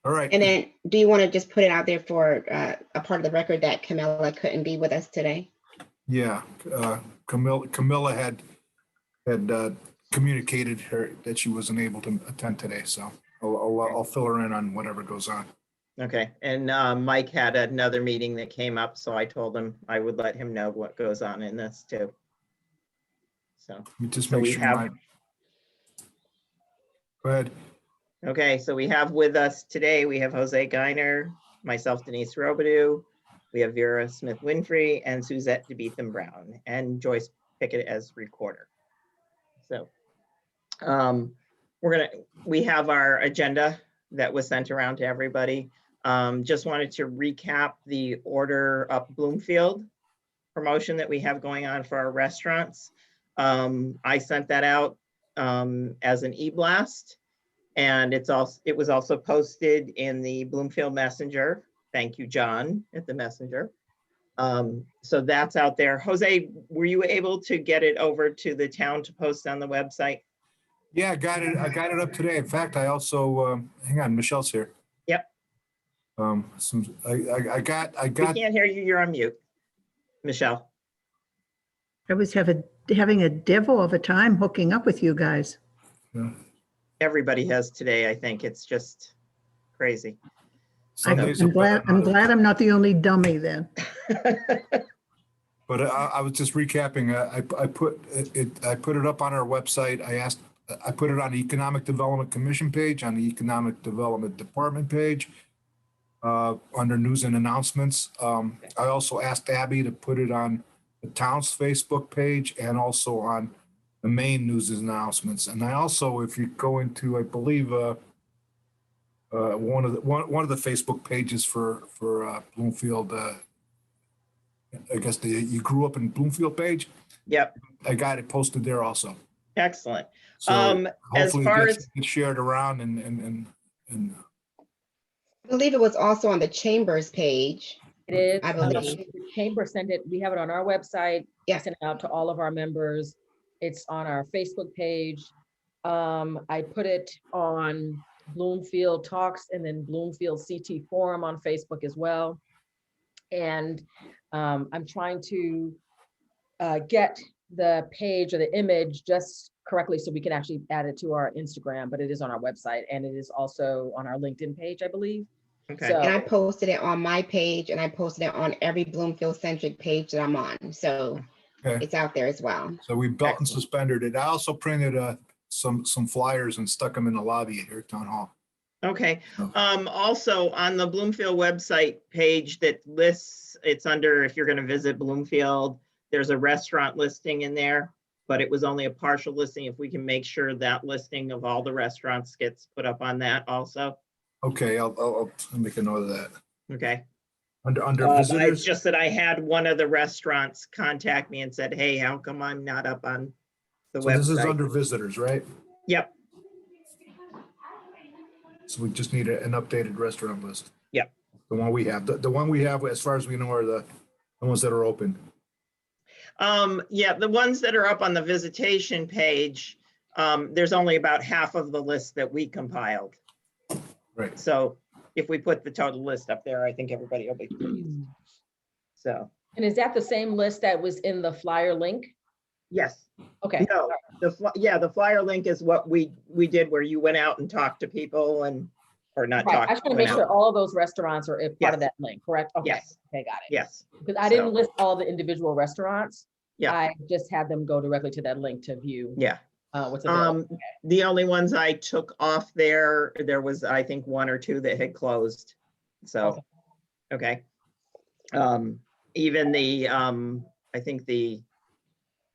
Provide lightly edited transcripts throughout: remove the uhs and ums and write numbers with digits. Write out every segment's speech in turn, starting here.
All right. And then do you want to just put it out there for a part of the record that Camilla couldn't be with us today? Yeah, Camilla had communicated her that she wasn't able to attend today, so I'll fill her in on whatever goes on. Okay, and Mike had another meeting that came up, so I told him I would let him know what goes on in this too. So, You just So make we sure have- Go ahead. okay, so we have with us today, we have Jose Geiner, myself, Denise Robidoux, we have Vera Smith-Winfrey, and Suzette DeBeetham-Brown, and Joyce Pickett as recorder. So we have our agenda that was sent around to everybody. Just wanted to recap the Order Up Bloomfield promotion that we have going on for our restaurants. I sent that out as an e-blast, and it was also posted in the Bloomfield Messenger. Thank you, John, at the Messenger. So that's out there. Jose, were you able to get it over to the town to post on the website? Yeah, I got it up today. In fact, I also hang on, Michelle's here. Yep. I got. We can't hear you. You're on mute, Michelle. I was having a devil of a time hooking up with you guys. Yeah. Everybody has today. I think it's just crazy. Some days are I'm glad better than others. I'm not the only dummy then. But I was just recapping. I put it up on our website. I put it on the Economic Development Commission page, on the Economic Development Department page, under news and announcements. I also asked Abby to put it on the town's Facebook page and also on the main news and announcements. And I also, if you go into, I believe, one of the Facebook pages for Bloomfield. I guess the You Grew Up in Bloomfield page. Yep. I got it posted there also. Excellent. So As hopefully far it as gets shared around and I believe it was also on the Chambers page. It is. I believe. The Chamber sent it. We have it on our website. Yeah. Sent it out to all of our members. It's on our Facebook page. I put it on Bloomfield Talks and then Bloomfield CT Forum on Facebook as well. And I'm trying to get the page or the image just correctly so we can actually add it to our Instagram, but it is on our website and it is also on our LinkedIn page, I believe. okay. So- And I posted it on my page and I posted it on every Bloomfield centric page that I'm on. So okay. it's out there as well. So we belt and suspended it. I also printed some flyers and stuck them in the lobby here at Town Hall. Okay. Oh. Also on the Bloomfield website page that lists, it's under, if you're going to visit Bloomfield, there's a restaurant listing in there, but it was only a partial listing. If we can make sure that listing of all the restaurants gets put up on that also. Okay, I'll make a note of that. Okay. Under But visitors. it's just that I had one of the restaurants contact me and said, hey, how come I'm not up on the So this is website? under visitors, right? Yep. So we just need an updated restaurant list. Yep. The one we have, the one we have, as far as we know, are the ones that are open. Yeah, the ones that are up on the visitation page, there's only about half of the list that we compiled. Right. So if we put the total list up there, I think everybody will be pleased. So, And is that the same list that was in the flyer link? yes, Okay. no, the flyer link is what we did where you went out and talked to people and, or not Right. I talked. just want to went make sure out. all of those restaurants are a part Yes. of that link, correct? Okay. Yes. Okay, got it. Yes, Because I didn't So- list all the individual restaurants. Yeah. I just had them go directly to that link to view yeah. what's available. The only ones I took off there was, I think, one or two that had closed. So, okay. Even the, I think the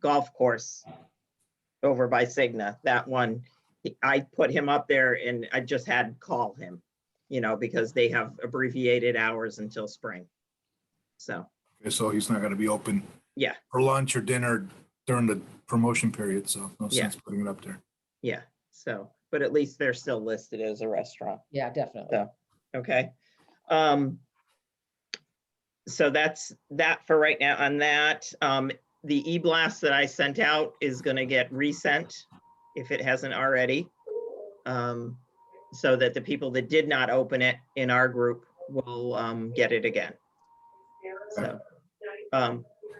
golf course over by Cigna, that one, I put him up there and I just had call him, because they have abbreviated hours until spring. So, Okay, so he's not gonna be open yeah, for lunch or dinner during the promotion period, so no Yeah. sense putting it up there. yeah. So, but at least they're still listed as a restaurant. Yeah, definitely. So, okay. So that's that for right now on that. The e-blast that I sent out is gonna get resent if it hasn't already. so that the people that did not open it in our group will get it again.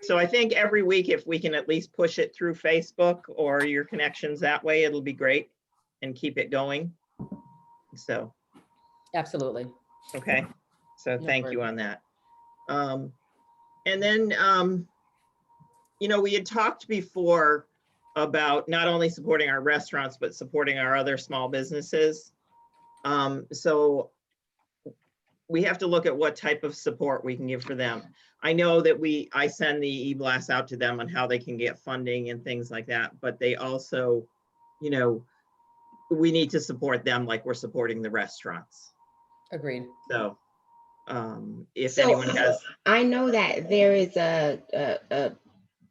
So I think every week, if we can at least push it through Facebook or your connections that way, it'll be great and keep it going. So, Absolutely. okay. So No thank you worries. on that. And then, we had talked before about not only supporting our restaurants, but supporting our other small businesses. So we have to look at what type of support we can give for them. I know that I send the e-blast out to them on how they can get funding and things like that, but they also, we need to support them like we're supporting the restaurants. Agreed. So if So, anyone has, I know that there is a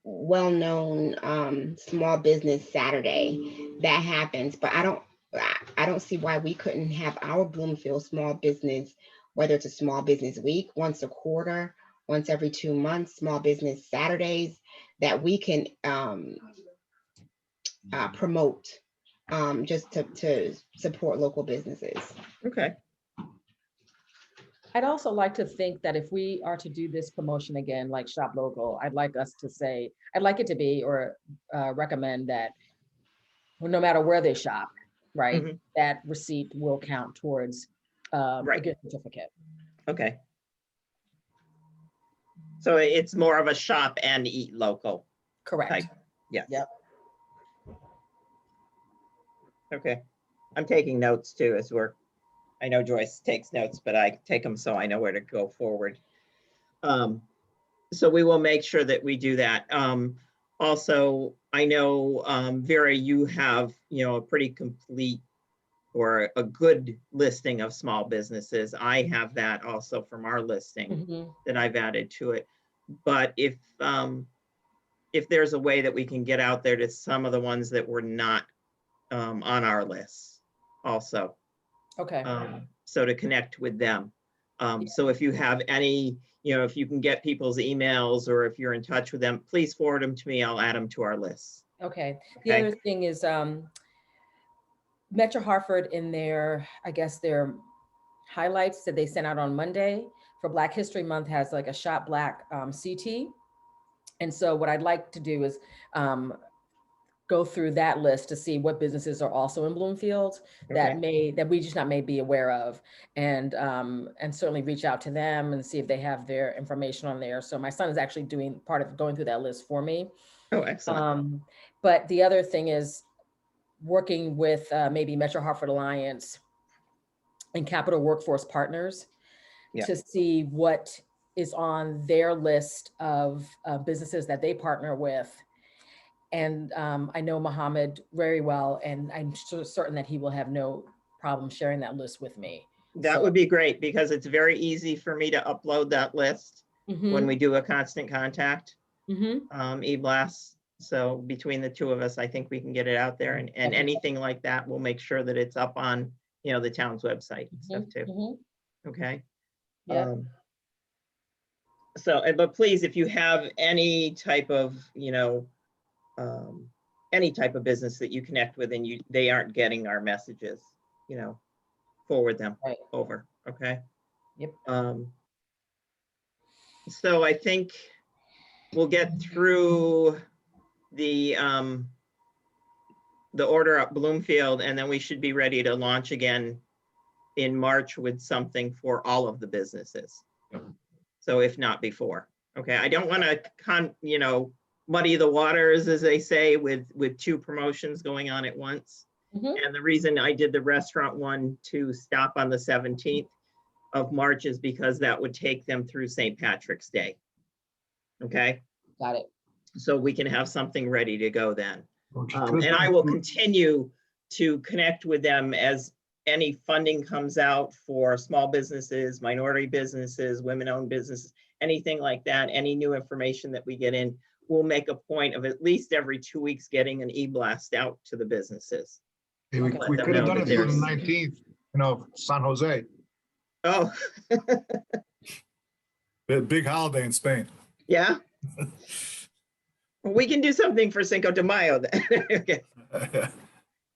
well-known small business Saturday that happens, but I don't see why we couldn't have our Bloomfield small business, whether it's a small business week, once a quarter, once every 2 months, small business Saturdays, that we can promote just to support local businesses. okay, I'd also like to think that if we are to do this promotion again, like Shop Local, I'd like it to be or recommend that no matter where they shop, right, Mhm. that receipt will count towards a Right. gift certificate. okay. So it's more of a shop and eat local Correct. type. Yes. Yep. Okay. I'm taking notes too I know Joyce takes notes, but I take them so I know where to go forward. So we will make sure that we do that. Also, I know, Vera, you have, a pretty complete or a good listing of small businesses. I have that also from our listing Mhm. that I've added to it. But if there's a way that we can get out there to some of the ones that were not on our list also. Okay. So to connect with them. So if you have any, if you can get people's emails or if you're in touch with them, please forward them to me. I'll add them to our list. Okay. The Okay. other thing is Metro Hartford in their highlights that they sent out on Monday for Black History Month has like a Shop Black CT. And so what I'd like to do is go through that list to see what businesses are also in Bloomfield that we just may be aware of, and certainly reach out to them and see if they have their information on there. So my son is actually doing part of going through that list for me. Oh, excellent. But the other thing is working with maybe Metro Hartford Alliance and Capital Workforce Partners to see what is on their list of businesses that they partner with. And I know Mohammed very well, and I'm certain that he will have no problem sharing that list with me. That would be great because it's very easy for me to upload that list when we do a constant contact e-blast. So between the two of us, I think we can get it out there, and anything like that, we'll make sure that it's up on, the town's website and stuff too. Okay. Yeah. So, but please, if you have any type of, any type of business that you connect with and they aren't getting our messages, forward them over. Okay. Yep. So I think we'll get through the order at Bloomfield, and then we should be ready to launch again in March with something for all of the businesses. So if not before, okay. I don't want to muddy the waters, as they say, with two promotions going on at once. And the reason I did the restaurant one to stop on the 17th of March is because that would take them through St. Patrick's Day. Okay. Got it. So we can have something ready to go then. And I will continue to connect with them as any funding comes out for small businesses, minority businesses, women-owned businesses, anything like that, any new information that we get in, we'll make a point of at least every 2 weeks getting an e-blast out to the businesses. Hey, we Let them could have know done that it for the there's- 19th, San Jose, Oh, the big holiday in Spain. yeah. We can do something for Cinco de Mayo then. Okay.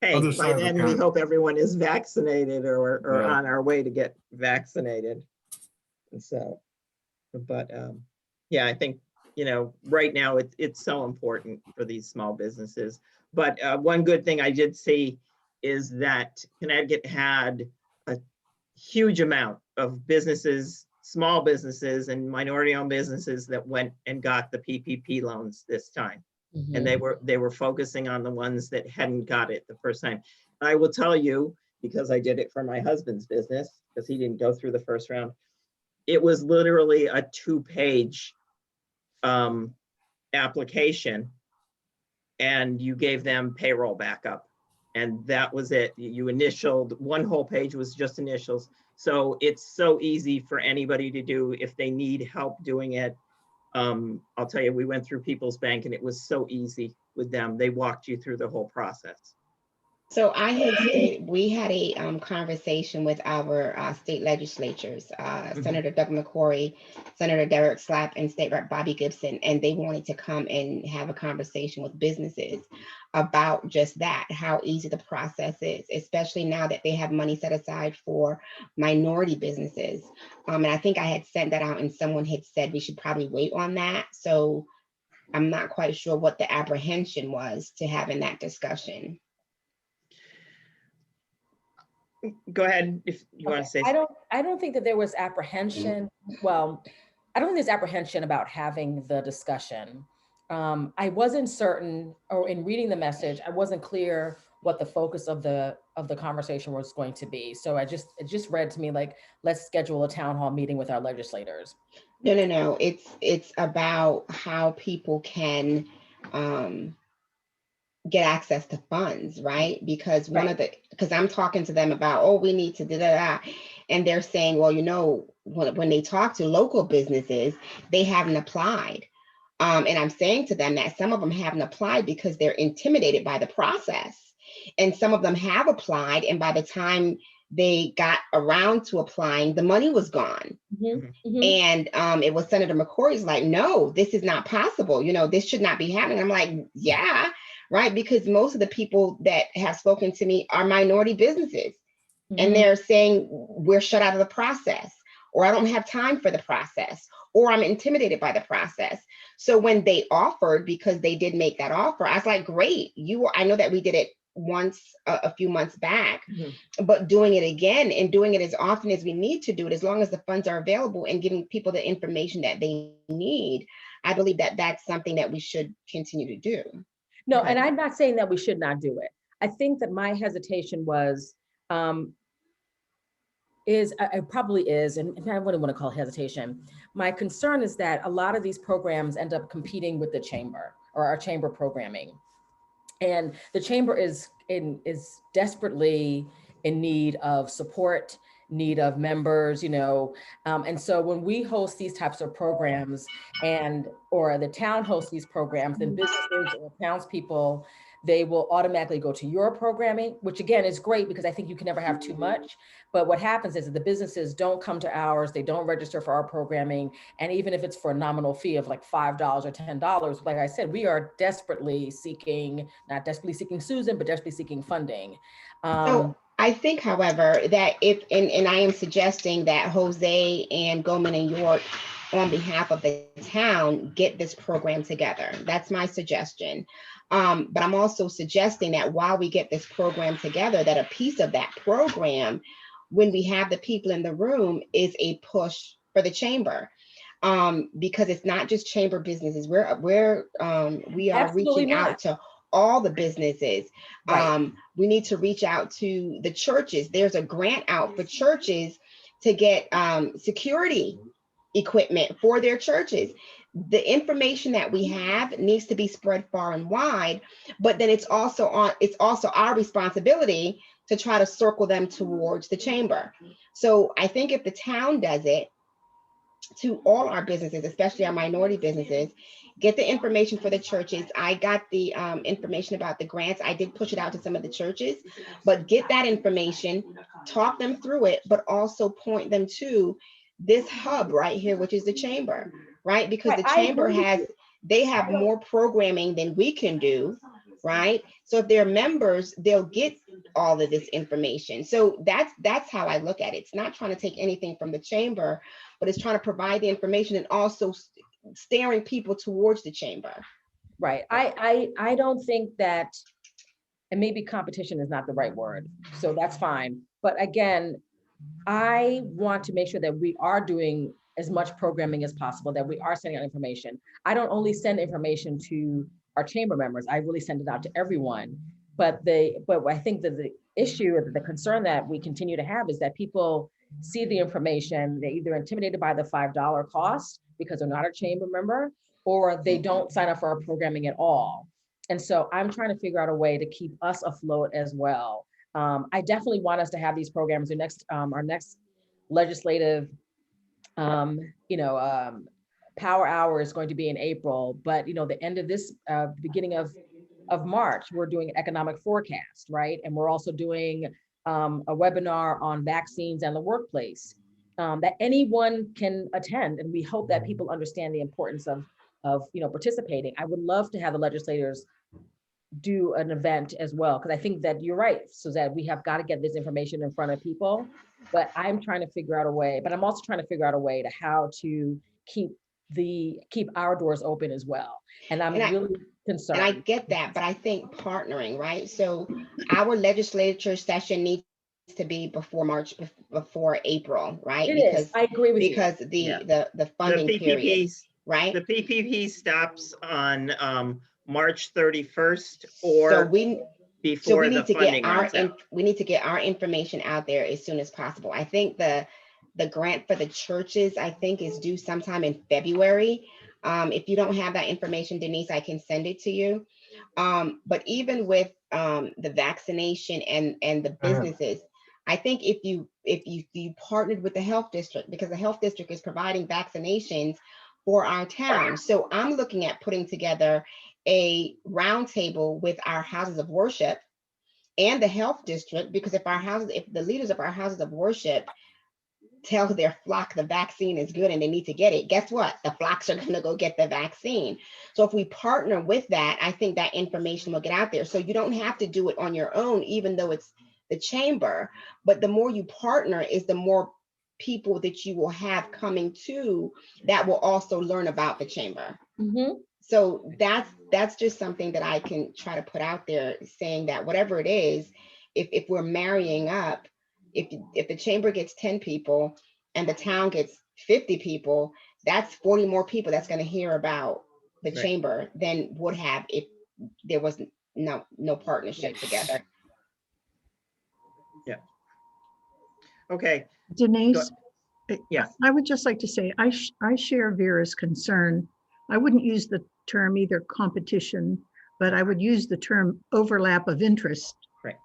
Hey, Other by side of the then, we county. hope everyone is vaccinated or Yeah. on our way to get vaccinated. And so, but yeah, I think, right now it's so important for these small businesses. But one good thing I did see is that Connecticut had a huge amount of businesses, small businesses and minority-owned businesses that went and got the PPP loans this time. And they were focusing on the ones that hadn't got it the first time. I will tell you, because I did it for my husband's business, because he didn't go through the first round, it was literally a 2-page application, and you gave them payroll backup, and that was it. You initialed, one whole page was just initials. So it's so easy for anybody to do if they need help doing it. I'll tell you, we went through People's Bank and it was so easy with them. They walked you through the whole process. So we had a conversation with our state legislatures, Senator Doug McCory, Senator Derek Slapp, and State Rep Bobby Gibson, and they wanted to come and have a conversation with businesses about just that, how easy the process is, especially now that they have money set aside for minority businesses. And I think I had sent that out and someone had said we should probably wait on that. So I'm not quite sure what the apprehension was to having that discussion. Go ahead if you want to say. I don't think that there was apprehension. Well, I don't think there's apprehension about having the discussion. I wasn't certain, or in reading the message, I wasn't clear what the focus of the conversation was going to be. So it just read to me like, let's schedule a town hall meeting with our legislators. No. It's about how people can get access to funds, right? Because because I'm talking to them about, oh, we need to da da da, and they're saying, well, when they talk to local businesses, they haven't applied. And I'm saying to them that some of them haven't applied because they're intimidated by the process. And some of them have applied, and by the time they got around to applying, the money was gone. And it was Senator McCory's like, no, this is not possible. This should not be happening. I'm like, yeah, right. Because most of the people that have spoken to me are minority businesses. And they're saying we're shut out of the process, or I don't have time for the process, or I'm intimidated by the process. So when they offered, because they did make that offer, I was like, great. I know that we did it once a few months back, but doing it again and doing it as often as we need to do it, as long as the funds are available and giving people the information that they need, I believe that that's something that we should continue to do. No, and I'm not saying that we should not do it. I think that my hesitation was, it probably is, and I wouldn't want to call it hesitation. My concern is that a lot of these programs end up competing with the chamber or our chamber programming. And the chamber is desperately in need of support, need of members, and so when we host these types of programs or the town hosts these programs, then businesses or townspeople, they will automatically go to your programming, which again is great because I think you can never have too much. But what happens is that the businesses don't come to ours, they don't register for our programming. And even if it's for a nominal fee of like $5 or $10, like I said, we are desperately seeking, not desperately seeking Susan, but desperately seeking funding. So I think, however, that and I am suggesting that Jose and Goldman and York, on behalf of the town, get this program together. That's my suggestion. But I'm also suggesting that while we get this program together, that a piece of that program, when we have the people in the room, is a push for the chamber. Because it's not just chamber businesses. We are reaching out to all the businesses. We need to reach out to the churches. There's a grant out for churches to get security equipment for their churches. The information that we have needs to be spread far and wide, but then it's also our responsibility to try to circle them towards the chamber. So I think if the town does it to all our businesses, especially our minority businesses, get the information for the churches. I got the information about the grants. I did push it out to some of the churches, but get that information, talk them through it, but also point them to this hub right here, which is the chamber, right? Because the chamber they have more programming than we can do. right? So if they're members, they'll get all of this information. So that's how I look at it. It's not trying to take anything from the chamber, but it's trying to provide the information and also steering people towards the chamber. Right. I don't think that, and maybe competition is not the right word, so that's fine. But again, I want to make sure that we are doing as much programming as possible, that we are sending out information. I don't only send information to our chamber members, I really send it out to everyone. But I think that the issue, or the concern that we continue to have, is that people see the information, they're either intimidated by the $5 cost because they're not a chamber member, or they don't sign up for our programming at all. And so I'm trying to figure out a way to keep us afloat as well. I definitely want us to have these programs. Our next legislative, power hour is going to be in April, but the end of this, beginning of March, we're doing an economic forecast, right? And we're also doing a webinar on vaccines and the workplace that anyone can attend. And we hope that people understand the importance of participating. I would love to have the legislators do an event as well, because I think that you're right, so that we have got to get this information in front of people. But I'm trying to figure out a way, but I'm also trying to figure out a way to how to keep our doors open as well. And I'm really concerned. And I get that, but I think partnering, right? So our legislature session needs to be before March, before April, right? I agree with you. Because the funding period, right? The PPP stops on March 31st or before the funding runs out. We need to get our information out there as soon as possible. I think the grant for the churches, I think, is due sometime in February. If you don't have that information, Denise, I can send it to you. But even with the vaccination and the businesses, I think if you partnered with the health district, because the health district is providing vaccinations for our town. So I'm looking at putting together a roundtable with our houses of worship and the health district, because if the leaders of our houses of worship tell their flock the vaccine is good and they need to get it, guess what? The flocks are going to go get the vaccine. So if we partner with that, I think that information will get out there. So you don't have to do it on your own, even though it's the chamber. But the more you partner is the more people that you will have coming to that will also learn about the chamber. Mm-hmm. So that's just something that I can try to put out there, saying that whatever it is, if we're marrying up, if the chamber gets 10 people and the town gets 50 people, that's 40 more people that's going to hear about the chamber than would have if there was no partnership together. Yeah. Okay. Denise, Yes. I would just like to say, I share Vera's concern. I wouldn't use the term either competition, but I would use the term overlap of interest. Right.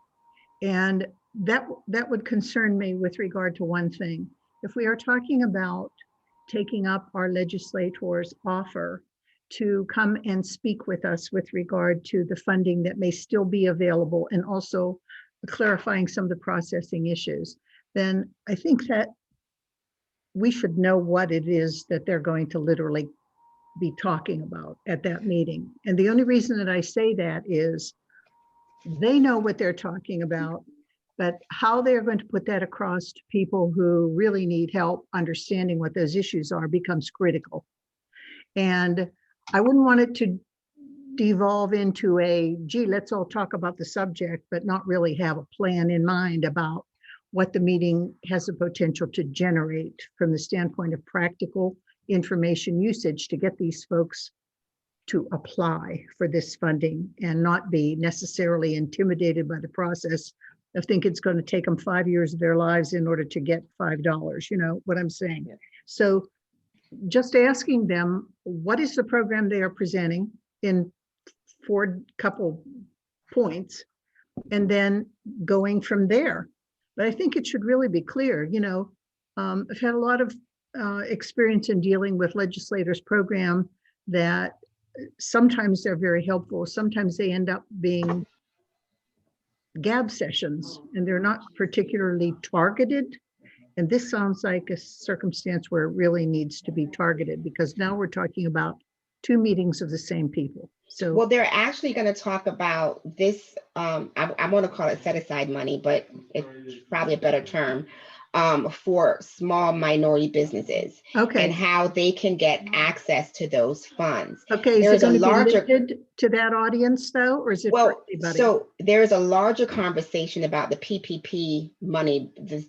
And that would concern me with regard to one thing. If we are talking about taking up our legislators' offer to come and speak with us with regard to the funding that may still be available, and also clarifying some of the processing issues, then I think that we should know what it is that they're going to literally be talking about at that meeting. And the only reason that I say that is they know what they're talking about, but how they're going to put that across to people who really need help understanding what those issues are becomes critical. And I wouldn't want it to devolve into gee, let's all talk about the subject, but not really have a plan in mind about what the meeting has the potential to generate from the standpoint of practical information usage to get these folks to apply for this funding and not be necessarily intimidated by the process. I think it's going to take them 5 years of their lives in order to get $5. You know what I'm saying? Yeah. So just asking them, what is the program they are presenting in 4 couple points, and then going from there. But I think it should really be clear. I've had a lot of experience in dealing with legislators' program that sometimes they're very helpful. Sometimes they end up being gab sessions and they're not particularly targeted. And this sounds like a circumstance where it really needs to be targeted, because now we're talking about two meetings of the same people. So, Well, they're actually going to talk about this. I want to call it set aside money, but it's probably a better term, for small minority businesses and okay, how they can get access to those funds. okay. Is it There's a going to be larger, limited to that audience though, or is it for well, everybody? so there's a larger conversation about the PPP money, this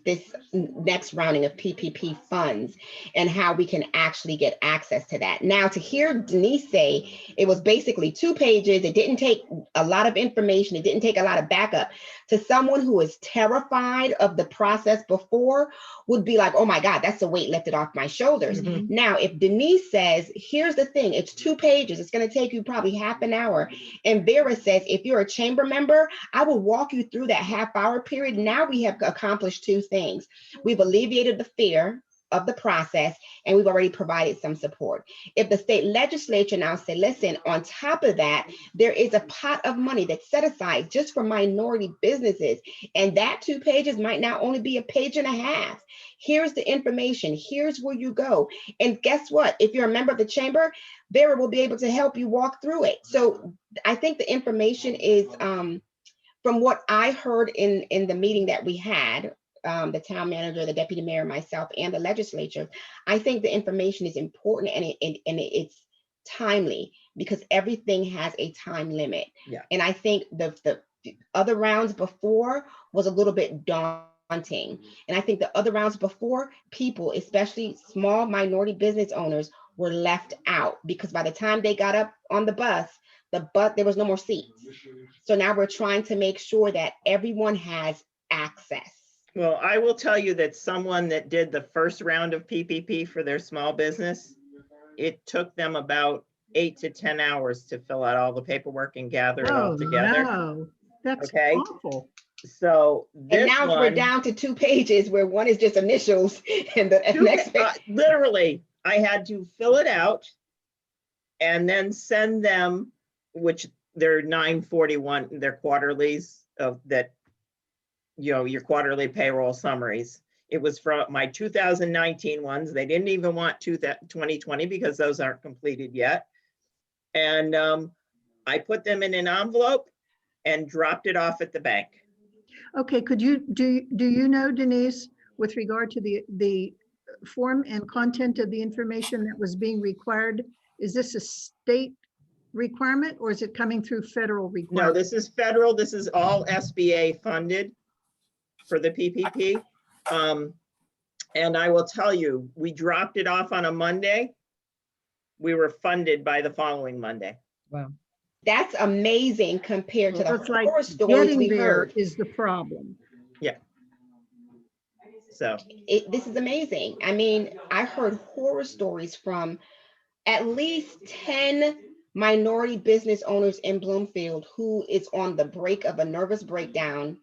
next rounding of PPP funds and how we can actually get access to that. Now, to hear Denise say it was basically 2 pages, it didn't take a lot of information, it didn't take a lot of backup, to someone who is terrified of the process before would be like, oh my God, that's a weight lifted off my shoulders. Mhm. Now, if Denise says, here's the thing, it's 2 pages, it's going to take you probably half an hour. And Vera says, if you're a chamber member, I will walk you through that half-hour period. Now we have accomplished 2 things. We've alleviated the fear of the process, and we've already provided some support. If the state legislature now say, listen, on top of that, there is a pot of money that's set aside just for minority businesses, and that 2 pages might now only be a page and a half. Here's the information. Here's where you go. And guess what? If you're a member of the chamber, Vera will be able to help you walk through it. So I think the information is, from what I heard in the meeting that we had, the town manager, the deputy mayor, myself, and the legislature, I think the information is important and it's timely because everything has a time limit. Yeah. And I think the other rounds before was a little bit daunting. And I think the other rounds before, people, especially small minority business owners, were left out because by the time they got up on the bus, there was no more seats. So now we're trying to make sure that everyone has access. Well, I will tell you that someone that did the first round of PPP for their small business, it took them about 8 to 10 hours to fill out all the paperwork and gather it all Oh, together. no, that's Okay. awful. So And this now we're one, down to 2 pages where one is just initials and the next page. literally, I had to fill it out and then send them, which they're 941, they're quarterlies of that, you know, your quarterly payroll summaries. It was from my 2019 ones. They didn't even want 2020 because those aren't completed yet. And I put them in an envelope and dropped it off at the bank. Okay, do you know, Denise, with regard to the form and content of the information that was being required, is this a state requirement or is it coming through federal No, requirement? this is federal. This is all SBA funded for the PPP. And I will tell you, we dropped it off on a Monday. We were funded by the following Monday. Wow. That's amazing compared to So the it's like horror stories getting we there heard. is the problem. So, This is amazing. I mean, I heard horror stories from at least 10 minority business owners in Bloomfield who is on the brink of a nervous breakdown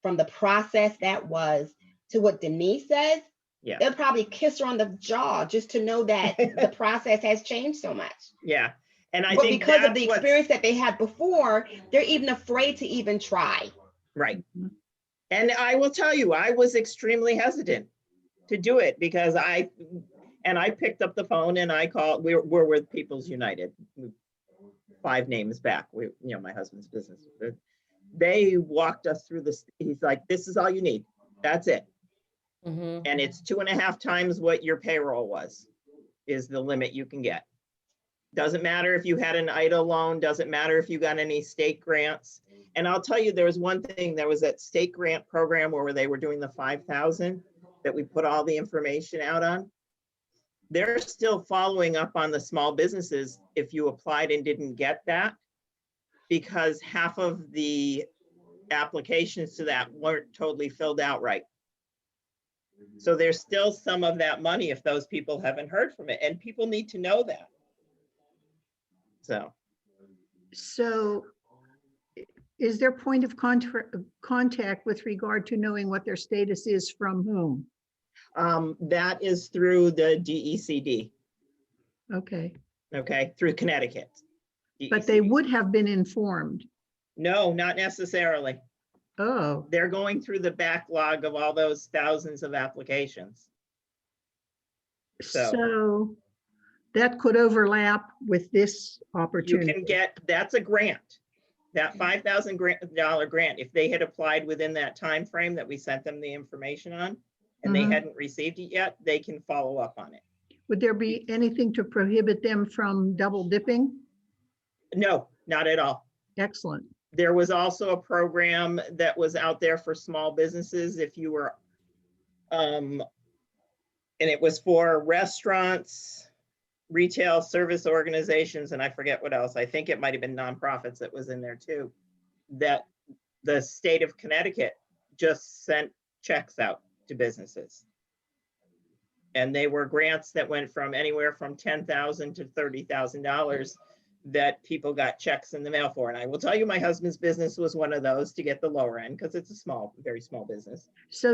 from the process that was to what Denise says. yeah, They'll probably kiss her on the jaw just to know that the process has changed so much. yeah. And I But think because of that's the what's experience that they had before, they're even afraid to even try. right. Mhm. And I will tell you, I was extremely hesitant to do it because I picked up the phone and I called, we're with People's United, 5 names back. My husband's business. They walked us through this. He's like, this is all you need. That's it. Mhm. And it's 2.5 times what your payroll was, is the limit you can get. Doesn't matter if you had an IDA loan, doesn't matter if you got any state grants. And I'll tell you, there was one thing, there was that state grant program where they were doing the 5,000 that we put all the information out on. They're still following up on the small businesses if you applied and didn't get that, because half of the applications to that weren't totally filled out right. So there's still some of that money if those people haven't heard from it, and people need to know that. So is there point of contact with regard to knowing what their status is from whom? That is through the DECD, Okay, okay, through Connecticut. but they DECD. would have been informed. No, not necessarily. Oh, They're going through the backlog of all those thousands of applications. so that could overlap with this You opportunity. can get, that's a grant. That $5,000 grant, if they had applied within that time frame that we sent them the information on, and they Mhm. hadn't received it yet, they can follow up on it. Would there be anything to prohibit them from double dipping? No, not at all. Excellent. There was also a program that was out there for small businesses if you were, and it was for restaurants, retail service organizations, and I forget what else. I think it might have been nonprofits that was in there too, that the state of Connecticut just sent checks out to businesses. And they were grants that went from anywhere from $10,000 to $30,000 that people got checks in the mail for. And I will tell you, my husband's business was one of those to get the lower end because it's a small, very small business. So,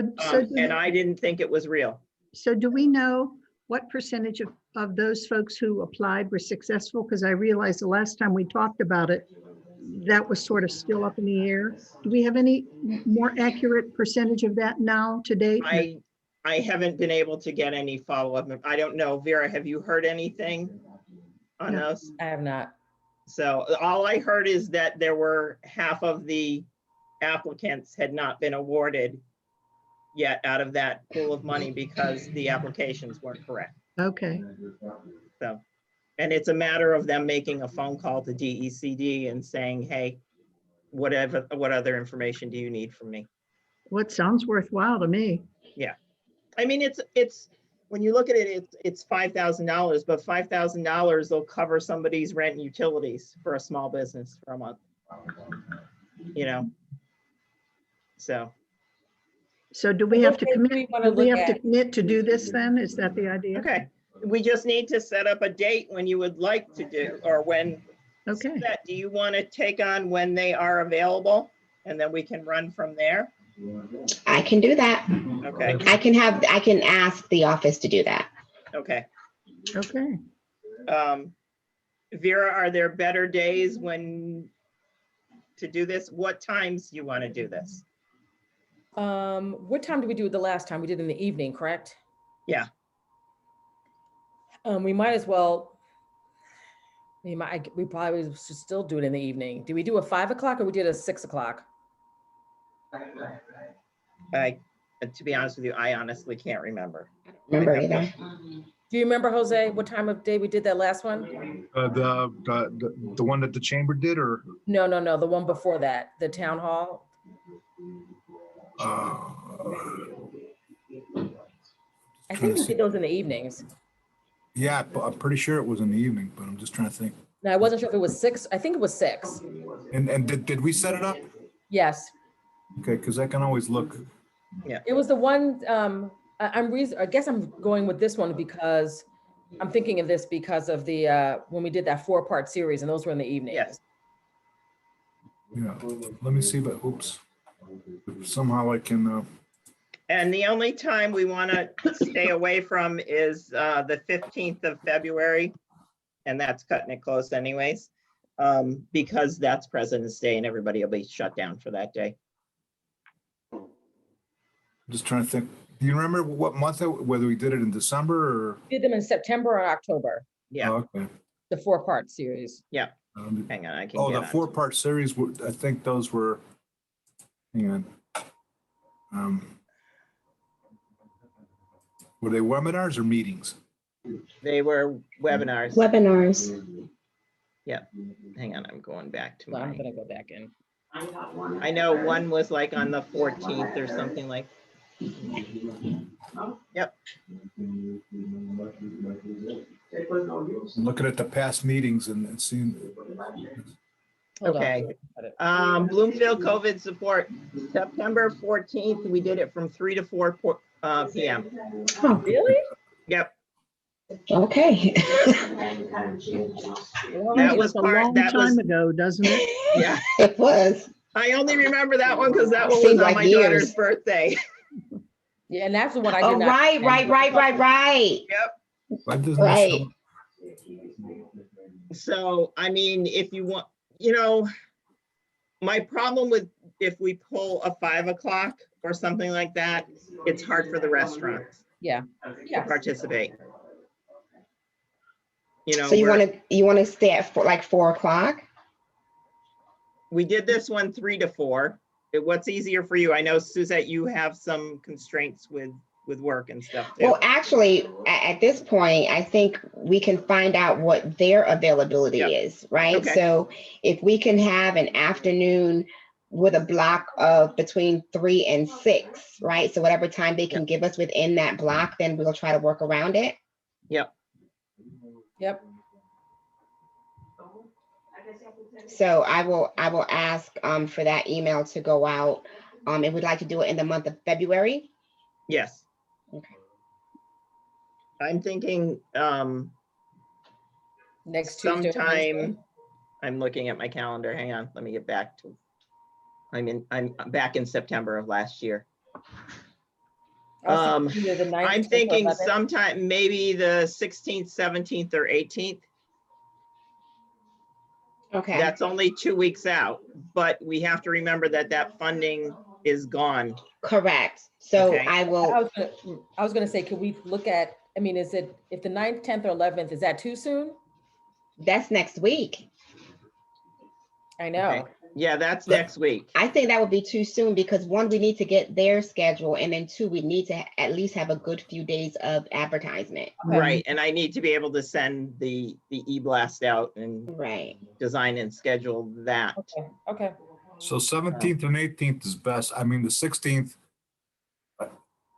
And I didn't think it was real. so do we know what percentage of those folks who applied were successful? Because I realized the last time we talked about it, that was sort of still up in the air. Do we have any more accurate percentage of that now to date? I haven't been able to get any follow-up. I don't know. Vera, have you heard anything on No. those? I have not. So all I heard is that there were half of the applicants had not been awarded yet out of that pool of money because the applications weren't correct. Okay, So, and it's a matter of them making a phone call to DECD and saying, hey, what other information do you need from me? what sounds worthwhile to me. I mean, it's when you look at it, it's $5,000, but $5,000 will cover somebody's rent and utilities for a small business for a month. You know? So, So do we have to Okay, commit, we wanna do we look have to at- commit to do this then? Is that the idea? okay, we just need to set up a date when you would like to do, or when. Okay, Do you want to take on when they are available? And then we can run from there? I can do that. Okay, I can ask the office to do that. okay. okay. Vera, are there better days to do this? What times you want to do this? What time did we do it the last time? We did it in the evening, correct? Yeah. We might as well. We probably should still do it in the evening. Did we do a 5 o'clock or we did a 6 o'clock? To be honest with you, I honestly can't remember. Remember either. Do you remember, Jose, what time of day we did that last one? The one that the chamber did, or? No, the one before that, the town hall. I think we did those in the evenings. Yeah, I'm pretty sure it was in the evening, but I'm just trying to think. No, I wasn't sure if it was 6. I think it was 6. And did we set it up? Yes, Okay, because I can always look. it was the one, I guess I'm going with this one because I'm thinking of this because of the, when we did that 4-part series and those were in the evening. Yes. Yeah, let me see, but oops. Somehow I can, And the only time we want to stay away from is the 15th of February. And that's cutting it close anyways, because that's President's Day and everybody will be shut down for that day. just trying to think. Do you remember what month, whether we did it in December or? Did them in September or October, Yeah, Oh, okay. the 4-part series. hang on, I can Oh, get the on. 4-part series, I think those were, hang on. Were they webinars or meetings? They were webinars. Webinars. Hang on, I'm going back to So I'm my, gonna go back in. I know one was like on the 14th or something like. Yep, I'm looking at the past meetings and seeing. Hold on. okay. Got it. Bloomfield COVID support, September 14th, we did it from 3 to 4 PM. Oh, Really? Yep, okay. Well, That Seems was like a part- long that was- time ago, doesn't it? yeah. It was. I only remember that one because that one was Seems on like my years. daughter's birthday. Yeah, and that's the one I did Oh, not. right. Yep. Why doesn't it Right. show? So, I mean, if you want, my problem with if we pull a 5 o'clock or something like that, it's hard for the restaurants Yeah. to participate. you know, So you want to stay at like 4 o'clock? we did this one 3 to 4. What's easier for you? I know, Suzette, you have some constraints with work and stuff too. Well, actually, at this point, I think we can find out what their availability Yep. is, right? Okay. So if we can have an afternoon with a block of between 3 and 6, right? So whatever time they can give us within that block, then we'll try to work around it. Yep. Yep. So I will ask for that email to go out. And we'd like to do it in the month of February. Yes. Okay. I'm thinking Next Tuesday. or Wednesday. sometime, I'm looking at my calendar. Hang on, let me get back to, I'm back in September of last year. I was thinking either the 9th, I'm 10th, or thinking 11th. sometime, maybe the 16th, 17th, or 18th. Okay. That's only 2 weeks out, but we have to remember that that funding is gone. Correct. So Okay. I will. I was gonna say, could we look at, I mean, is it, if the 9th, 10th, or 11th, is that too soon? That's next week. I know. Okay. Yeah, that's next week. I think that would be too soon because 1, we need to get their schedule, and then 2, we need to at least have a good few days of advertisement. Okay. Right, and I need to be able to send the e-blast out and Right. design and schedule that. Okay, okay. So 17th and 18th is best. I mean, the 16th,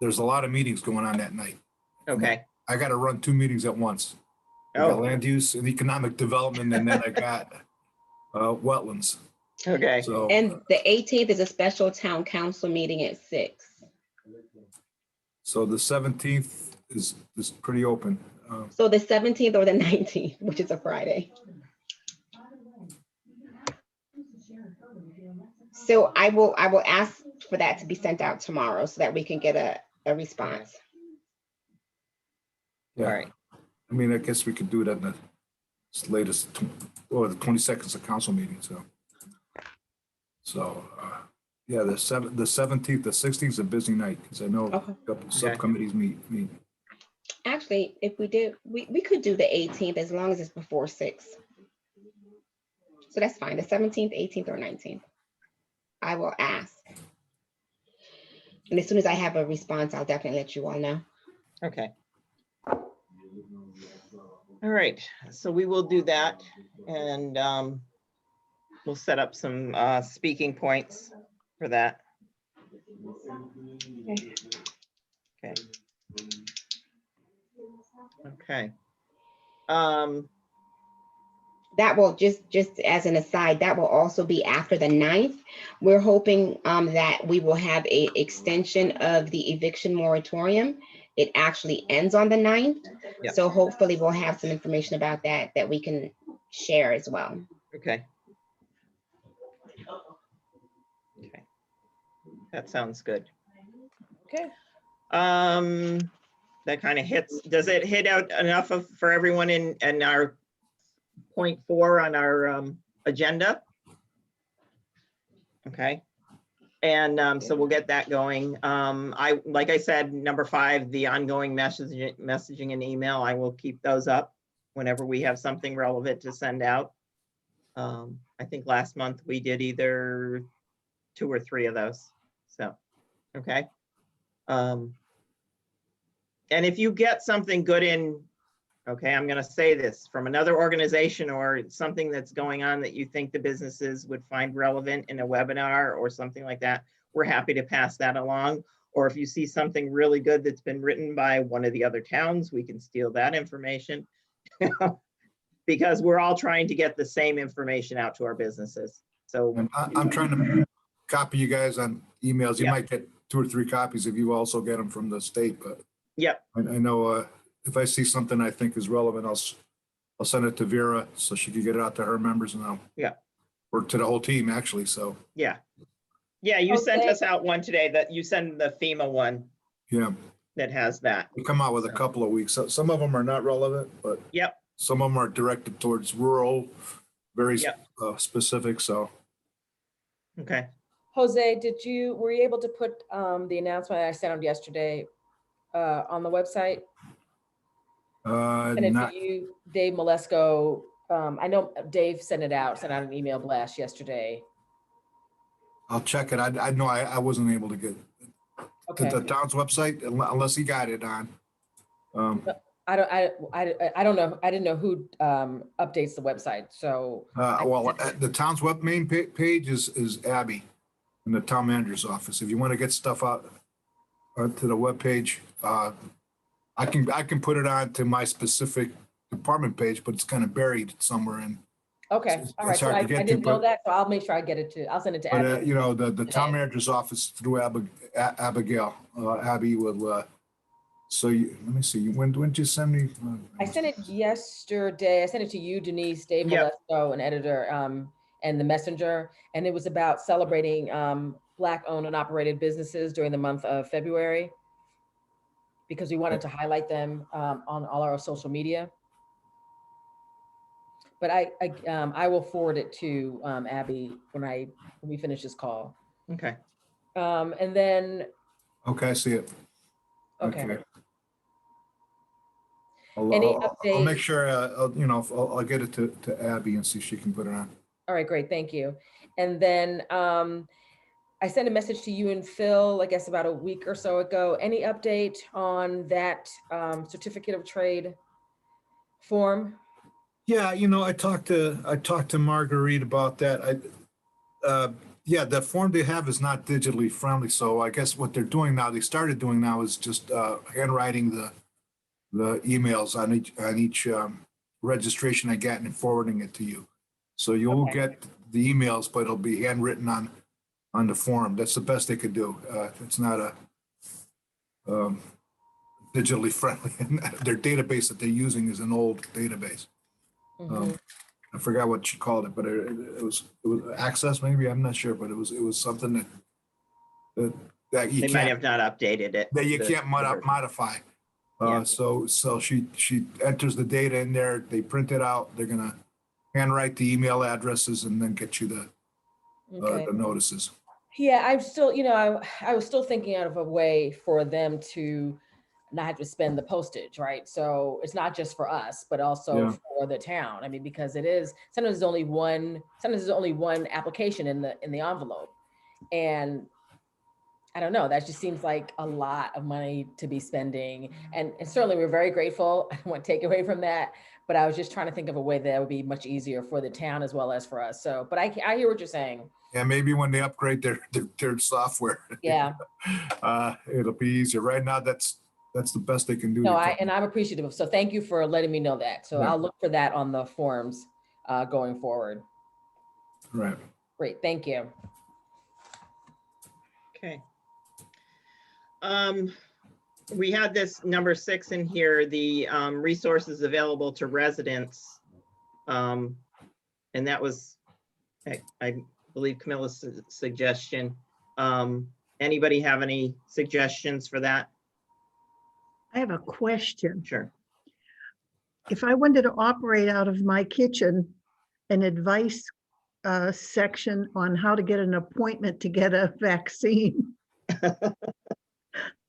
there's a lot of meetings going on that night. Okay. I got to run 2 meetings at once. I got Oh, land use and economic development, and then I got wetlands. okay. So And the 18th is a special town council meeting at 6. so the 17th is pretty open. So the 17th or the 19th, which is a Friday. So I will ask for that to be sent out tomorrow so that we can get a response. All right. I mean, I guess we could do it at the latest, or the 22nd is a council meeting, so yeah, the 17th, the 16th is a busy night, because I know Okay. a couple subcommittees meet. Actually, if we did, we could do the 18th as long as it's before 6. So that's fine, the 17th, 18th, or 19th. I will ask. And as soon as I have a response, I'll definitely let you all know. Okay. All right, so we will do that, and we'll set up some speaking points for that. Okay. Okay. That will just as an aside, that will also be after the 9th. We're hoping that we will have a extension of the eviction moratorium. It actually ends on the 9th. Yep. So hopefully we'll have some information about that we can share as well. Okay. Okay. That sounds good. Okay. That kind of hits, does it hit out enough for everyone in our point 4 on our agenda? Okay. And so we'll get that going. Like I said, number 5, the ongoing messaging and email, I will keep those up whenever we have something relevant to send out. I think last month we did either 2 or 3 of those. So, okay. And if you get something good in, okay, I'm going to say this, from another organization or something that's going on that you think the businesses would find relevant in a webinar or something like that, we're happy to pass that along. Or if you see something really good that's been written by one of the other towns, we can steal that information. Because we're all trying to get the same information out to our businesses. So And I'm trying to copy you guys on emails. You Yeah. might get 2 or 3 copies if you also get them from the state, but yep, I know if I see something I think is relevant, I'll send it to Vera so she can get it out to her members, and or to the whole team actually. So yeah. Yeah, you sent Okay. us out one today that you send the FEMA one yeah, that has that. we come out with a So. couple of weeks. So some of them are not relevant, but Yep, some of them are directed towards rural, very Yep. specific. So okay. Jose, were you able to put the announcement I sent out yesterday on the website? And it Not, to you, Dave Malesko. I know Dave sent out an email blast yesterday. I'll check it. I know I wasn't able to get to the Okay. town's website unless he got it on. I don't know. I didn't know who updates the website. So Well, the town's main page is Abby in the town manager's office. If you want to get stuff out to the webpage, I can put it on to my specific department page, but it's kind of buried somewhere in. okay. it's All right. So hard I to get to, didn't know but- that. So I'll make sure I get it to. I'll send it to But, Abby. you know, the town today. manager's office through Abigail, Abby will, so let me see, when did you send me? I sent it yesterday. I sent it to you, Denise, Dave Yep. Malesko, an editor, and the messenger. And it was about celebrating Black-owned and operated businesses during the month of February, because we wanted to highlight them on all our social media. But I will forward it to Abby when we finish this call. Okay. And then, Okay, I see it. okay. I'll Any make update? sure, I'll get it to Abby and see if she can put it on. All right, great, thank you. And then I sent a message to you and Phil, I guess about a week or so ago. Any update on that certificate of trade form? Yeah, I talked to Marguerite about that. Yeah, the form they have is not digitally friendly, so I guess what they started doing now is just handwriting the emails on each registration I get and forwarding it to you. So you'll Okay. get the emails, but it'll be handwritten on the form. That's the best they could do. It's not a digitally friendly. Their database that they're using is an old database. Mhm. I forgot what she called it, but it was Access maybe. I'm not sure, but it was something that you They might can't have not updated it. that you the- can't the version. modify. Yeah. So she enters the data in there. They print it out. They're gonna handwrite the email addresses and then get you Okay. the notices. Yeah, I'm still, I was still thinking out of a way for them to not have to spend the postage, right? So it's not just for us, but also Yeah. for the town. I mean, because sometimes there's only one application in the envelope. And I don't know, that just seems like a lot of money to be spending. And certainly we're very grateful. I don't want to take away from that, but I was just trying to think of a way that would be much easier for the town as well as for us. So, but I hear what you're saying. Yeah, maybe when they upgrade their software, Yeah. it'll be easier. Right now, that's the best they can do. No, I'm appreciative. So thank you for letting me know that. So Yeah. I'll look for that on the forms going forward. Right. Great, thank you. Okay. We had this number 6 in here, the resources available to residents. And that was, I believe, Camilla's suggestion. Anybody have any suggestions for that? I have a question. Sure. If I wanted to operate out of my kitchen, an advice section on how to get an appointment to get a vaccine,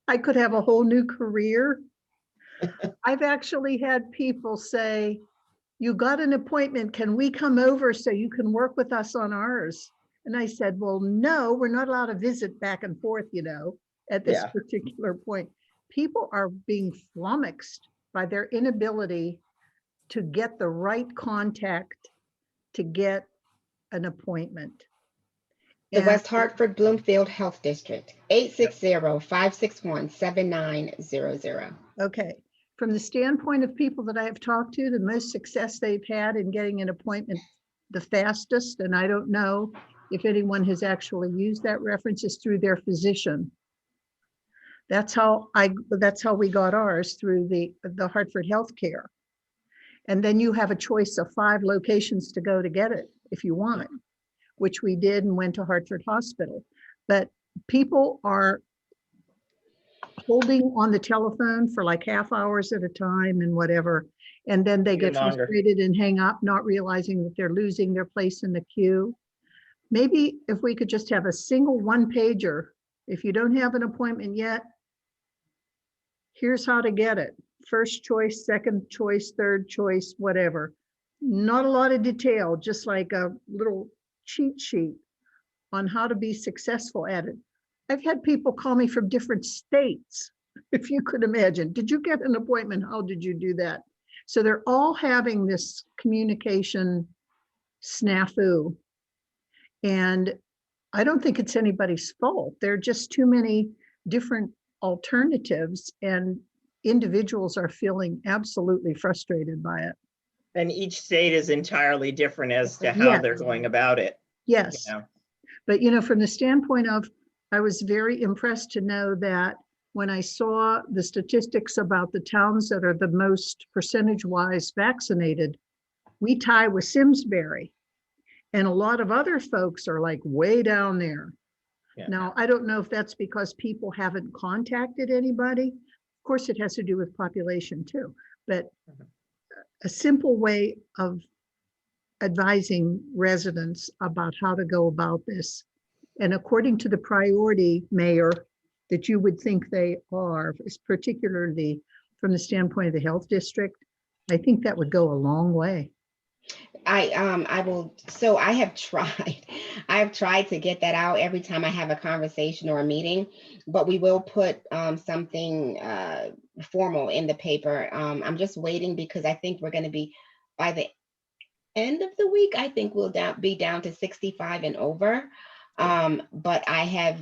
I could have a whole new career. I've actually had people say, you got an appointment, can we come over so you can work with us on ours? And I said, well, no, we're not allowed to visit back and forth, at this Yeah. particular point. People are being flummoxed by their inability to get the right contact to get an appointment. The And- West Hartford Bloomfield Health District, 860-561-7900. Okay, from the standpoint of people that I have talked to, the most success they've had in getting an appointment the fastest, and I don't know if anyone has actually used that reference, is through their physician. That's how we got ours, through the Hartford Healthcare. And then you have a choice of 5 locations to go to get it if you want, which we did and went to Hartford Hospital. But people are holding on the telephone for like half hours at a time and whatever. And then they Even get longer. frustrated and hang up, not realizing that they're losing their place in the queue. Maybe if we could just have a single one pager, if you don't have an appointment yet, here's how to get it. first choice, second choice, third choice, whatever. Not a lot of detail, just like a little cheat sheet on how to be successful at it. I've had people call me from different states, if you could imagine. Did you get an appointment? How did you do that? So they're all having this communication snafu. And I don't think it's anybody's fault. There are just too many different alternatives, and individuals are feeling absolutely frustrated by it. And each state is entirely different as to how Yes. they're going about it. Yes. You know? But, from the standpoint of, I was very impressed to know that when I saw the statistics about the towns that are the most percentage-wise vaccinated, we tie with Simsbury. And a lot of other folks are like way down there. Yeah. Now, I don't know if that's because people haven't contacted anybody. Of course, it has to do with population too, but a simple way of advising residents about how to go about this. And according to the priority, Mayor, that you would think they are, particularly from the standpoint of the health district, I think that would go a long way. I will, so I have tried to get that out every time I have a conversation or a meeting, but we will put something formal in the paper. I'm just waiting because I think we're going to be, by the end of the week, I think we'll be down to 65 and over. But I have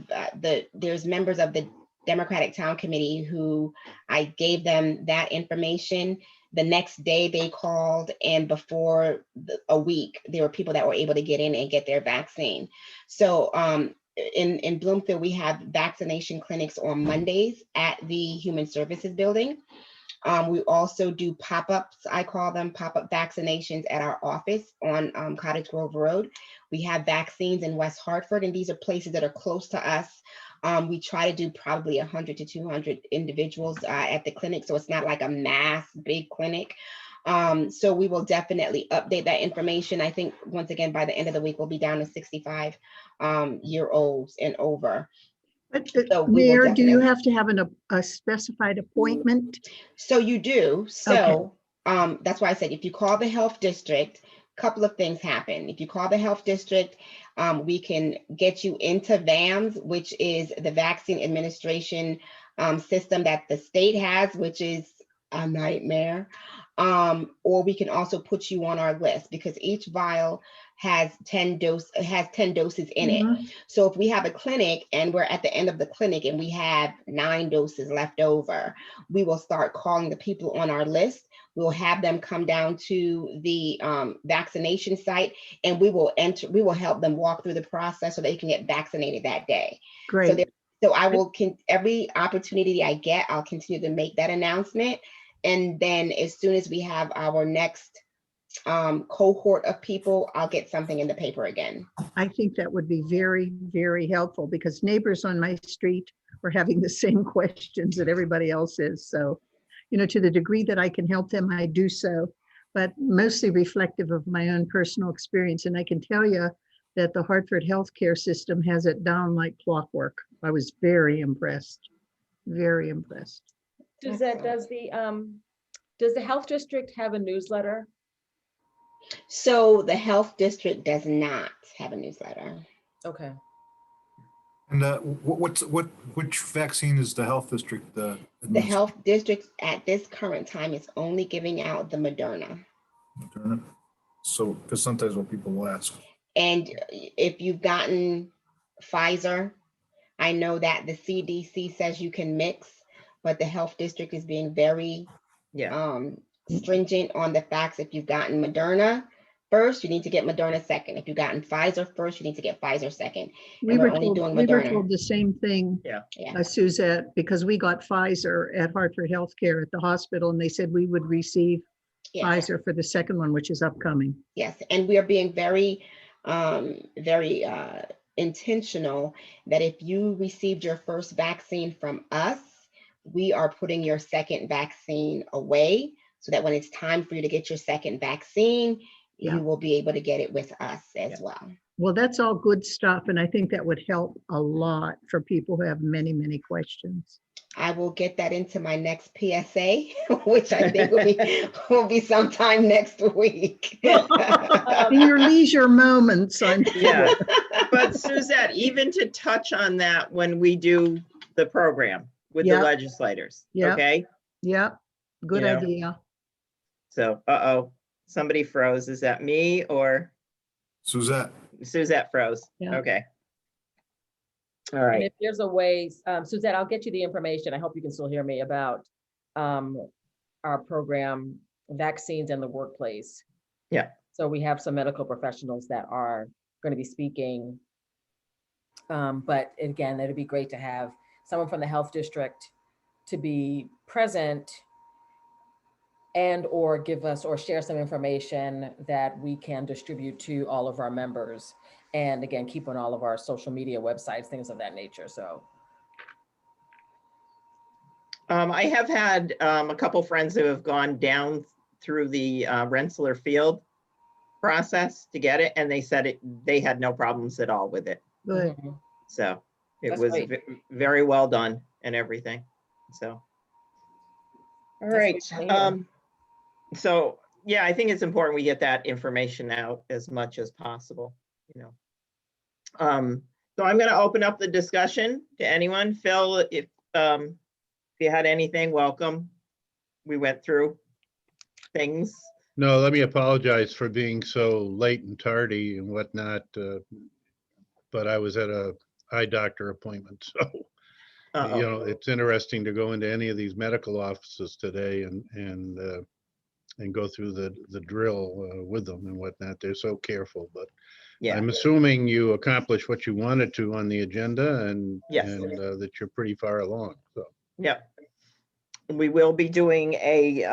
there's members of the Democratic Town Committee who I gave them that information. The next day they called, and before a week, there were people that were able to get in and get their vaccine. So in Bloomfield, we have vaccination clinics on Mondays at the Human Services Building. We also do pop-ups, I call them pop-up vaccinations at our office on Cottage Grove Road. We have vaccines in West Hartford, and these are places that are close to us. We try to do probably 100 to 200 individuals at the clinic, so it's not like a mass big clinic. So we will definitely update that information. I think, once again, by the end of the week, we'll be down to 65 year olds and over. But So we will Mayor, do you definitely- have to have a specified appointment? So you do. So that's why I said, if you call the health district, a couple of things happen. If you call the health district, we can get you into VAMS, which is the vaccine administration system that the state has, which is a nightmare. Or we can also put you on our list, because each vial has 10 doses in it. Mhm. So if we have a clinic and we're at the end of the clinic and we have 9 doses left over, we will start calling the people on our list. We'll have them come down to the vaccination site, and we will help them walk through the process so they can get vaccinated that day. Great. So I will, every opportunity I get, I'll continue to make that announcement. And then as soon as we have our next cohort of people, I'll get something in the paper again. I think that would be very, very helpful, because neighbors on my street are having the same questions that everybody else is. So, to the degree that I can help them, I do so, but mostly reflective of my own personal experience. And I can tell you that the Hartford healthcare system has it down like clockwork. I was very impressed, very impressed. Does the health district have a newsletter? So the health district does not have a newsletter. Okay. And which vaccine is the health district? The health district at this current time is only giving out the Moderna. Moderna? So, because sometimes what people will ask. And if you've gotten Pfizer, I know that the CDC says you can mix, but the health district is being very stringent on the facts. If you've gotten Moderna first, you need to get Moderna second. If you've gotten Pfizer first, you need to get Pfizer second. We were told the same thing, Suzette, because we got Pfizer at Hartford Healthcare at the hospital, and they said we would receive Pfizer for the second one, which is upcoming. Yes, and we are being very, very intentional that if you received your first vaccine from us, we are putting your second vaccine away, so that when it's time for you to get your second vaccine, you will be able to get it with us as well. Well, that's all good stuff. And I think that would help a lot for people who have many, many questions. I will get that into my next PSA, which I think will be sometime next week. In your leisure moments, I'm Yeah, sure. but Suzette, even to touch on that when we do the program with the Yep. legislators, Yep. okay? Yep, good You know. idea. So, somebody froze. Is that me or Suzette, Suzette froze? Yeah. Okay. All And right. if there's a way, Suzette, I'll get you the information. I hope you can still hear me about our program, vaccines in the workplace. Yeah. So we have some medical professionals that are going to be speaking. But again, it'd be great to have someone from the health district to be present and or give us or share some information that we can distribute to all of our members. And again, keep on all of our social media websites, things of that nature. So I have had a couple friends who have gone down through the Rensselaer Field process to get it, and they said they had no problems at all with it. Good. So it That's was great. very well done and everything. So, all That's right. great to hear. So yeah, I think it's important we get that information out as much as possible, you know. So I'm going to open up the discussion to anyone. Phil, if you had anything, welcome. We went through things. No, let me apologize for being so late and tardy and whatnot, but I was at a eye doctor appointment, so, you know, it's interesting to go into any of these medical offices today and go through the drill with them and whatnot. They're so careful, but Yeah. I'm assuming you accomplished what you wanted to on the agenda and Yes. that you're pretty far along, so. Yep. We will be doing a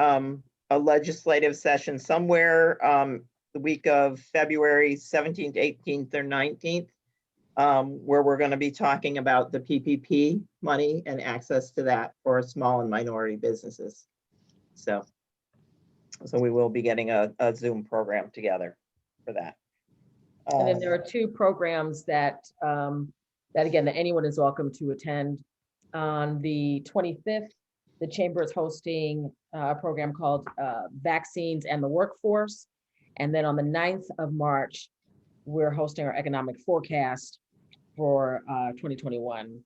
legislative session somewhere the week of February 17th, 18th, or 19th, where we're going to be talking about the PPP money and access to that for small and minority businesses. So we will be getting a Zoom program together for that. And then there are two programs that again, that anyone is welcome to attend. On the 25th, the Chamber is hosting a program called Vaccines and the Workforce. And then on the 9th of March, we're hosting our economic forecast for 2021.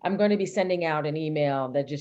I'm going to be sending out an email that just